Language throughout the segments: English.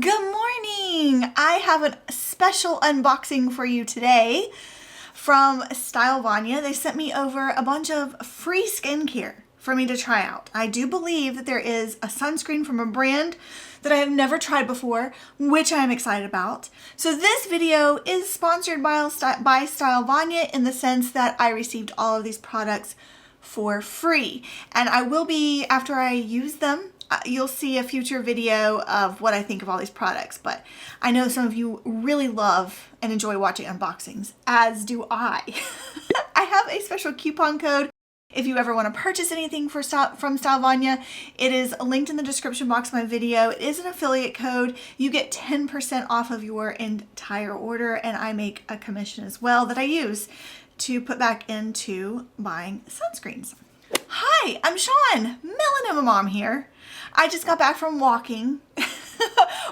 Good morning! I have a special unboxing for you today from STYLEVANA. They sent me over a bunch of free skincare for me to try out. I do believe that there is a sunscreen from a brand that I have never tried before, which I'm excited about. So this video is sponsored by STYLEVANA in the sense that I received all of these products for free. And I will be, after I use them, you'll see a future video of what I think of all these products, but I know some of you really love and enjoy watching unboxings, as do I. I have a special coupon code if you ever want to purchase anything from STYLEVANA. It is linked in the description box of my video. It is an affiliate code. You get 10% off of your entire order, and I make a commission as well that I use to put back into buying sunscreens. Hi, I'm Sean, Melanoma Mom here. I just got back from walking.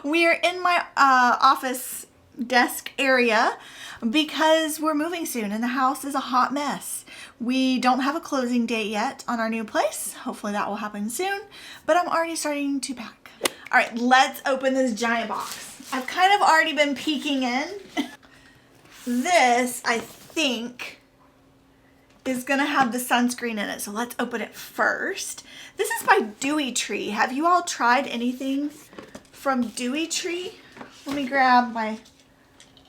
We're in my office desk area because we're moving soon and the house is a hot mess. We don't have a closing date yet on our new place. Hopefully that will happen soon, but I'm already starting to pack. All right, let's open this giant box. I've kind of already been peeking in. This, I think, is gonna have the sunscreen in it, so let's open it first. This is by Dewy Tree. Have you all tried anything from Dewy Tree? Let me grab my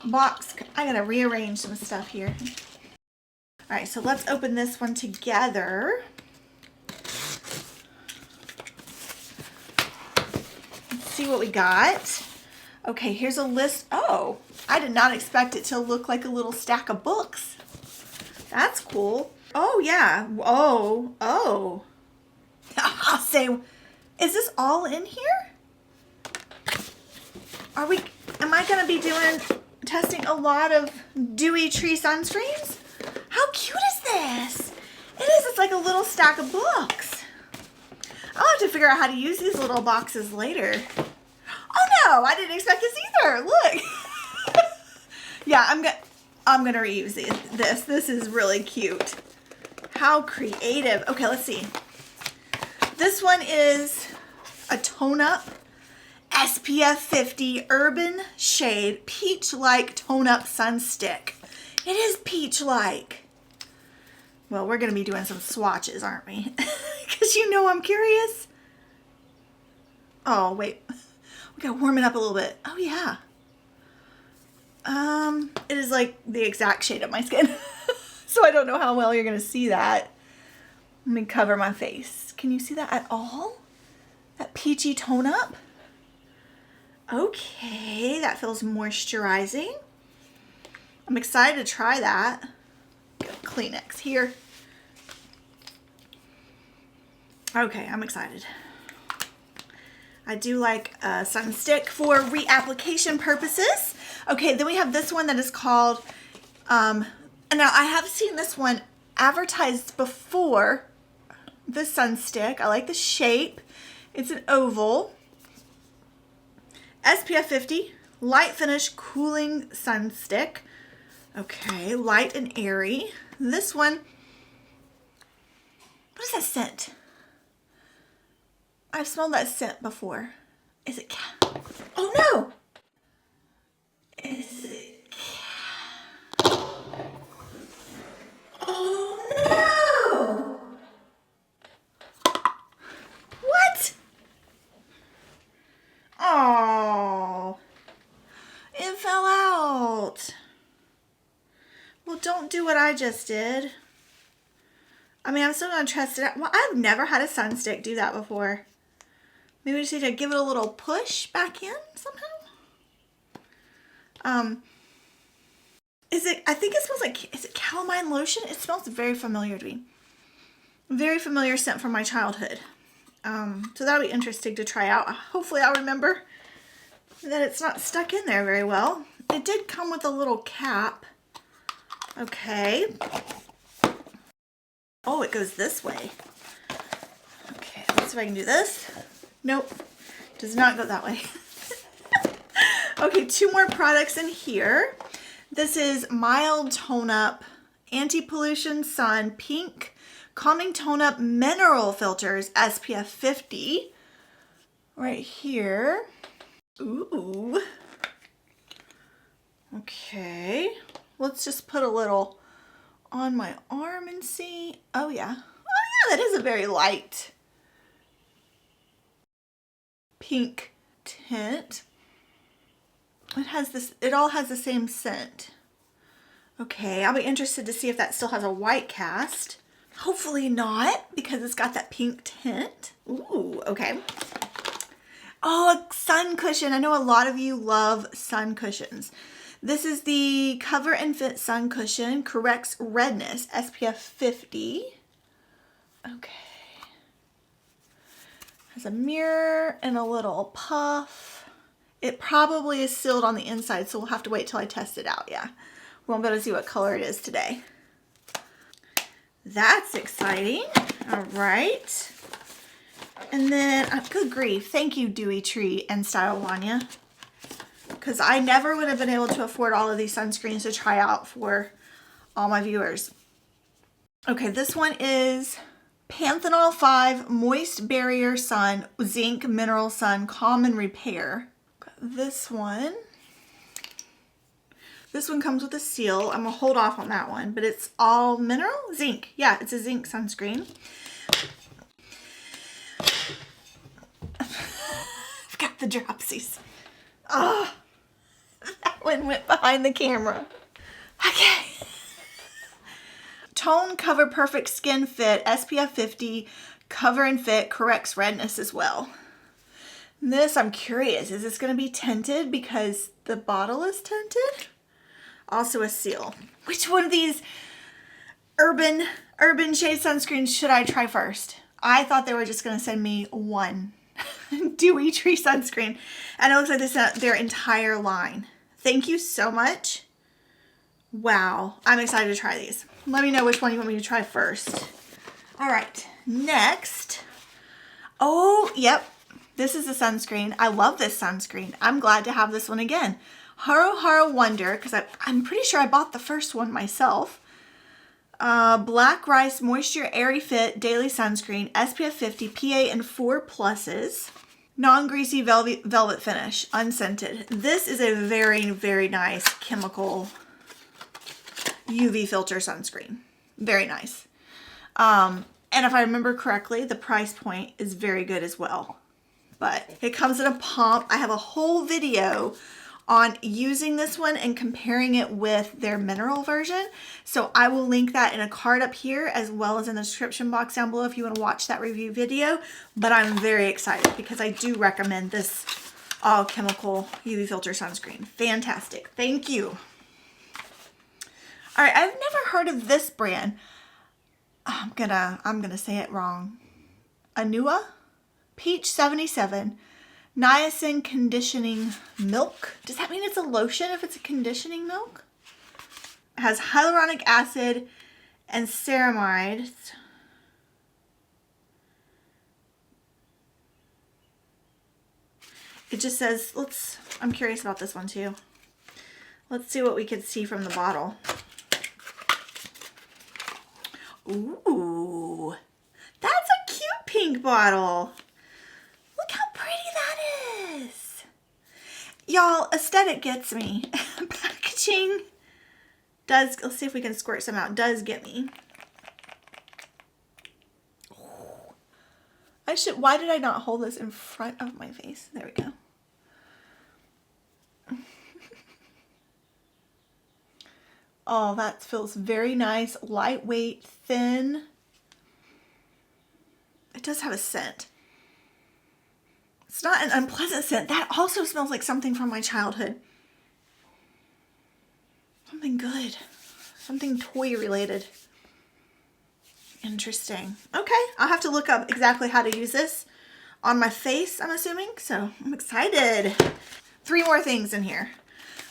box. I gotta rearrange some stuff here. All right, so let's open this one together. Let's see what we got. Okay, here's a list. Oh, I did not expect it to look like a little stack of books. That's cool. Oh yeah. Oh. I'll say, is this all in here? Am I gonna be testing a lot of Dewy Tree sunscreens? How cute is this? It's like a little stack of books. I'll have to figure out how to use these little boxes later. Oh no, I didn't expect this either. Look. Yeah, I'm gonna reuse this. This is really cute. How creative. Okay, let's see. This one is a tone up SPF 50 Urban Shade Peach-like Tone Up Sun Stick. It is peach-like. Well, we're gonna be doing some swatches, aren't we? Because you know I'm curious. Oh, wait. We gotta warm it up a little bit. Oh, yeah. It is like the exact shade of my skin. So I don't know how well you're gonna see that. Let me cover my face. Can you see that at all? That peachy tone up? Okay, that feels moisturizing. I'm excited to try that. Got a Kleenex here. Okay, I'm excited. I do like a sun stick for reapplication purposes. Okay, then we have this one that is called, and now I have seen this one advertised before, the sun stick. I like the shape. It's an oval. SPF 50, light finish cooling sun stick. Okay, light and airy. This one, what is that scent? I've smelled that scent before. Is it cat? Oh no! Is it cat? Oh no! What? Oh, it fell out. Well, don't do what I just did. I mean, I'm still gonna trust it. Well, I've never had a sun stick do that before. Maybe we just need to give it a little push back in somehow. I think it smells like, is it calamine lotion? It smells very familiar to me. Very familiar scent from my childhood. So that'll be interesting to try out. Hopefully I'll remember that it's not stuck in there very well. It did come with a little cap. Okay. Oh, it goes this way. Okay, let's see if I can do this. Nope, does not go that way. Okay, two more products in here. This is Mild Tone Up Anti-Pollution Sun Pink Calming Tone Up Mineral Filters SPF 50. Right here. Ooh. Okay. Let's just put a little on my arm and see. Oh yeah. Oh yeah, that is a very light pink tint. It all has the same scent. Okay, I'll be interested to see if that still has a white cast. Hopefully not, because it's got that pink tint. Ooh, okay. Oh, a sun cushion. I know a lot of you love sun cushions. This is the Cover and Fit Sun Cushion. Corrects redness, SPF 50. Okay. Has a mirror and a little puff. It probably is sealed on the inside, so we'll have to wait till I test it out, yeah. We won't be able to see what color it is today. That's exciting. All right. And then, good grief, thank you, Dewy Tree and STYLEVANA, because I never would have been able to afford all of these sunscreens to try out for all my viewers. Okay, this one is Panthenol 5 Moist Barrier Sun Zinc Mineral Sun Calm and Repair. This one comes with a seal. I'm gonna hold off on that one, but it's all mineral zinc. Yeah, it's a zinc sunscreen. I've got the dropsies. Oh, that one went behind the camera. Okay. Tone Cover Perfect Skin Fit SPF 50 Cover and Fit corrects redness as well. This, I'm curious, is this going to be tinted because the bottle is tinted? Also a seal. Which one of these urban shade sunscreens should I try first? I thought they were just going to send me one Dewy Tree sunscreen, and it looks like they sent their entire line. Thank you so much. Wow, I'm excited to try these. Let me know which one you want me to try first. All right, next. Oh, yep. This is a sunscreen. I love this sunscreen. I'm glad to have this one again. Haro Haro Wonder, because I'm pretty sure I bought the first one myself. Black Rice Moisture Airy Fit Daily Sunscreen, SPF 50, PA and 4 pluses. Non-greasy velvet finish, unscented. This is a very, very nice chemical UV filter sunscreen. Very nice. And if I remember correctly, the price point is very good as well. But it comes in a pump. I have a whole video on using this one and comparing it with their mineral version. So I will link that in a card up here as well as in the description box down below if you want to watch that review video. But I'm very excited because I do recommend this all chemical UV filter sunscreen. Fantastic. Thank you. All right, I've never heard of this brand. I'm gonna say it wrong. Anua Peach 77 Niacin Conditioning Milk. Does that mean it's a lotion if it's a conditioning milk? It has hyaluronic acid and ceramides. It just says, I'm curious about this one too. Let's see what we could see from the bottle. Ooh, that's a cute pink bottle. Look how pretty that is. Y'all, aesthetic gets me. Packaging does, let's see if we can squirt some out, does get me. Why did I not hold this in front of my face? There we go. Oh, that feels very nice, lightweight, thin. It does have a scent. It's not an unpleasant scent. That also smells like something from my childhood. Something good. Something toy related. Interesting. Okay, I'll have to look up exactly how to use this on my face, I'm assuming. So I'm excited. 3 more things in here.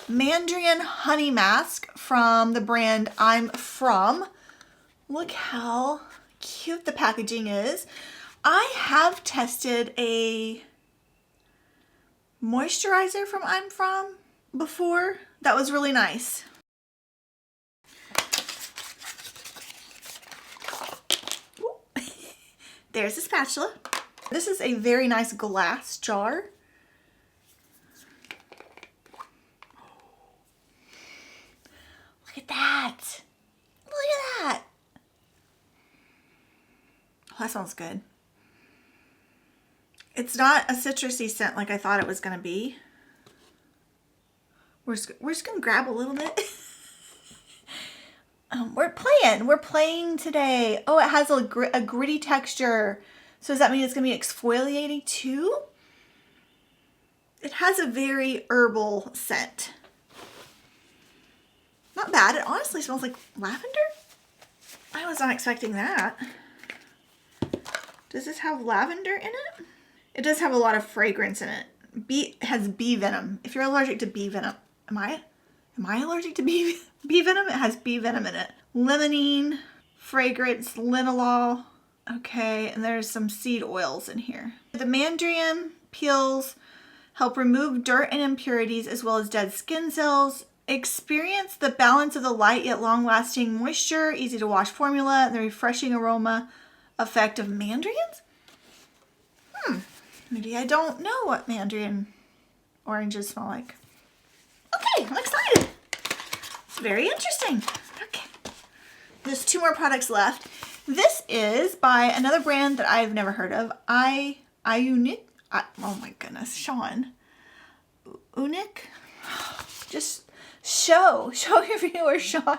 Mandarin Honey Mask from the brand I'm From. Look how cute the packaging is. I have tested a moisturizer from I'm From before. That was really nice. There's a spatula. This is a very nice glass jar. that smells good. It's not a citrusy scent like I thought it was going to be. We're just going to grab a little bit. We're playing today. Oh, it has a gritty texture. So does that mean it's going to be exfoliating too? It has a very herbal scent. Not bad. It honestly smells like lavender. I was not expecting that. Does this have lavender in it? It does have a lot of fragrance in it. It has bee venom. If you're allergic to bee venom, am I allergic to bee venom? It has bee venom in it. Limonene, fragrance, linalool. Okay, and there's some seed oils in here. The mandarin peels help remove dirt and impurities as well as dead skin cells. Experience the balance of the light yet long-lasting moisture, easy to wash formula, and the refreshing aroma effect of mandarins. Maybe I don't know what mandarin oranges smell like. Okay, I'm excited. It's very interesting. Okay. There's 2 more products left. This is by another brand that I've never heard of. Iunic. Oh my goodness, Sean. Unic? Just show your viewers, Sean.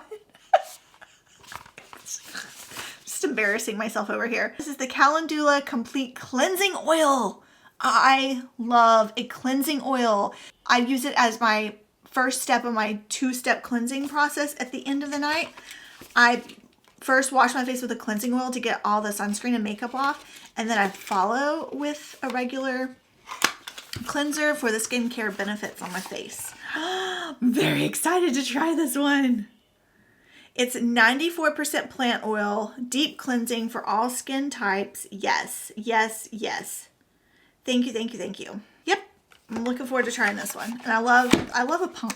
Just embarrassing myself over here. This is the Calendula Complete Cleansing Oil. I love a cleansing oil. I use it as my first step of my 2-step cleansing process at the end of the night. I first wash my face with a cleansing oil to get all the sunscreen and makeup off, and then I follow with a regular cleanser for the skincare benefits on my face. I'm very excited to try this one. It's 94% plant oil, deep cleansing for all skin types. Yes, yes, yes. Thank you, thank you, thank you. Yep, I'm looking forward to trying this one. And I love a pump.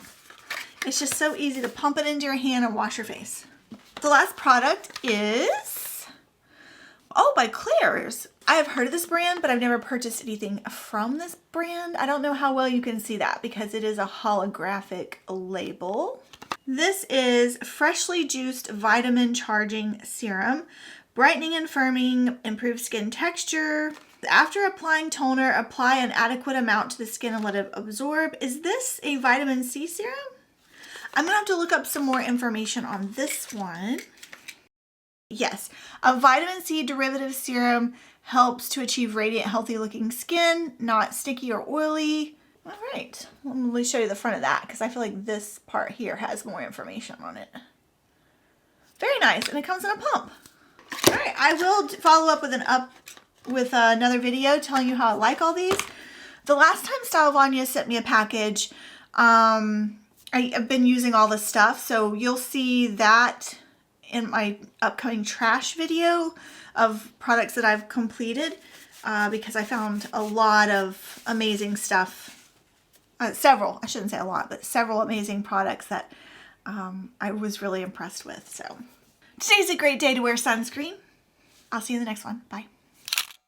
It's just so easy to pump it into your hand and wash your face. The last product is, by Claire's. I have heard of this brand, but I've never purchased anything from this brand. I don't know how well you can see that because it is a holographic label. This is freshly juiced vitamin charging serum, brightening and firming, improved skin texture. After applying toner, apply an adequate amount to the skin and let it absorb. Is this a vitamin C serum? I'm gonna have to look up some more information on this one. Yes, a vitamin C derivative serum helps to achieve radiant, healthy looking skin, not sticky or oily. All right, let me show you the front of that because I feel like this part here has more information on it. Very nice, and it comes in a pump. All right, I will follow up with another video telling you how I like all these. The last time STYLEVANA sent me a package, I've been using all this stuff, so you'll see that in my upcoming trash video of products that I've completed because I found a lot of amazing stuff. Several, I shouldn't say a lot, but several amazing products that I was really impressed with. So today's a great day to wear sunscreen. I'll see you in the next one. Bye.